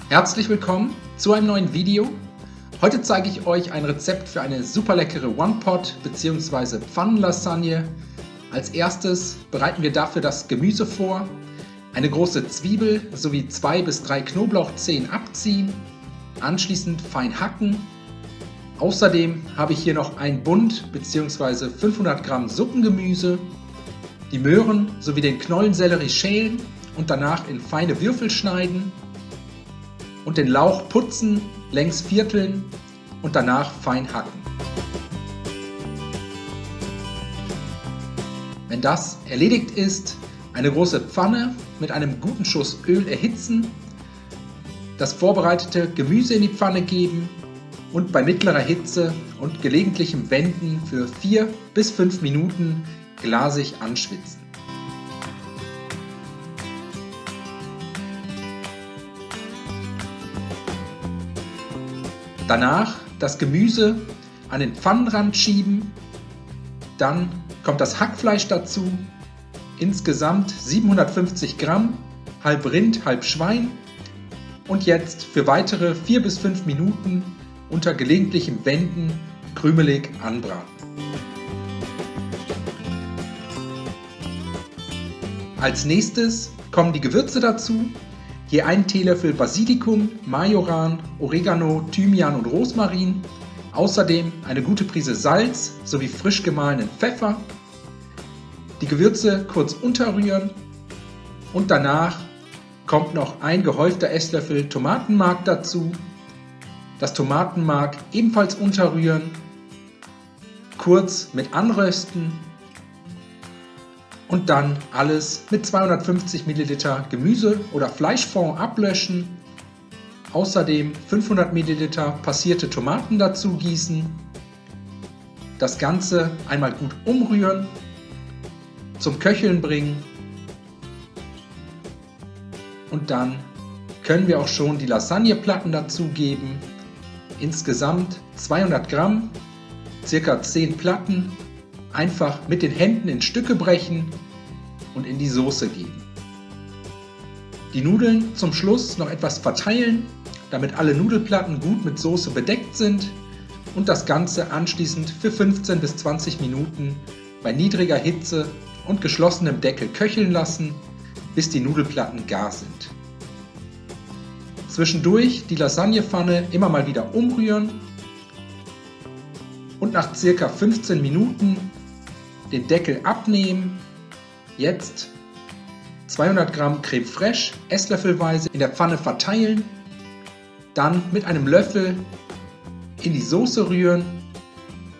Herzlich willkommen zu einem neuen Video. Heute zeige ich euch ein Rezept für eine super leckere One-Pot bzw. Pfannenlasagne. Als erstes bereiten wir dafür das Gemüse vor. Eine große Zwiebel sowie 2 bis 3 Knoblauchzehen abziehen, anschließend fein hacken. Außerdem habe ich hier noch ein Bund bzw. 500 Gramm Suppengemüse, die Möhren sowie den Knollensellerie schälen und danach in feine Würfel schneiden und den Lauch putzen, längs vierteln und danach fein hacken. Wenn das erledigt ist, eine große Pfanne mit einem guten Schuss Öl erhitzen, das vorbereitete Gemüse in die Pfanne geben und bei mittlerer Hitze und gelegentlichem Wenden für 4 bis 5 Minuten glasig anschwitzen. Danach das Gemüse an den Pfannenrand schieben, dann kommt das Hackfleisch dazu, insgesamt 750 Gramm, halb Rind, halb Schwein und jetzt für weitere 4 bis 5 Minuten unter gelegentlichem Wenden krümelig anbraten. Als nächstes kommen die Gewürze dazu. Je 1 Teelöffel Basilikum, Majoran, Oregano, Thymian und Rosmarin. Außerdem eine gute Prise Salz sowie frisch gemahlenen Pfeffer. Die Gewürze kurz unterrühren und danach kommt noch ein gehäufter Esslöffel Tomatenmark dazu. Das Tomatenmark ebenfalls unterrühren, kurz mit anrösten und dann alles mit 250 ml Gemüse- oder Fleischfond ablöschen. Außerdem 500 ml passierte Tomaten dazu gießen. Das Ganze einmal gut umrühren, zum Köcheln bringen und dann können wir auch schon die Lasagneplatten dazugeben. Insgesamt 200 Gramm, ca. 10 Platten. Einfach mit den Händen in Stücke brechen und in die Soße geben. Die Nudeln zum Schluss noch etwas verteilen, damit alle Nudelplatten gut mit Soße bedeckt sind und das Ganze anschließend für 15 bis 20 Minuten bei niedriger Hitze und geschlossenem Deckel köcheln lassen, bis die Nudelplatten gar sind. Zwischendurch die Lasagnepfanne immer mal wieder umrühren und nach ca. 15 Minuten den Deckel abnehmen. Jetzt 200 Gramm Creme Fraiche esslöffelweise in der Pfanne verteilen, dann mit einem Löffel in die Soße rühren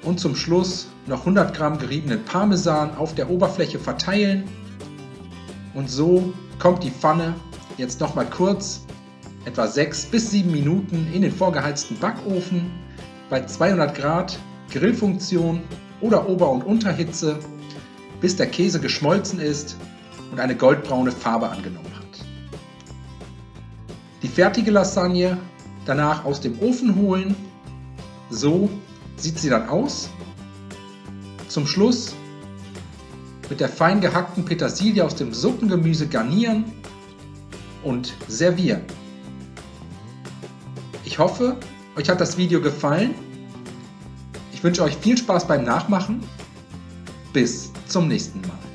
und zum Schluss noch 100 Gramm geriebenen Parmesan auf der Oberfläche verteilen. Und so kommt die Pfanne jetzt noch mal kurz etwa 6 bis 7 Minuten in den vorgeheizten Backofen bei 200 Grad Grillfunktion oder Ober- und Unterhitze, bis der Käse geschmolzen ist und eine goldbraune Farbe angenommen hat. Die fertige Lasagne danach aus dem Ofen holen. So sieht sie dann aus. Zum Schluss mit der fein gehackten Petersilie aus dem Suppengemüse garnieren und servieren. Ich hoffe, euch hat das Video gefallen. Ich wünsche euch viel Spaß beim Nachmachen. Bis zum nächsten Mal.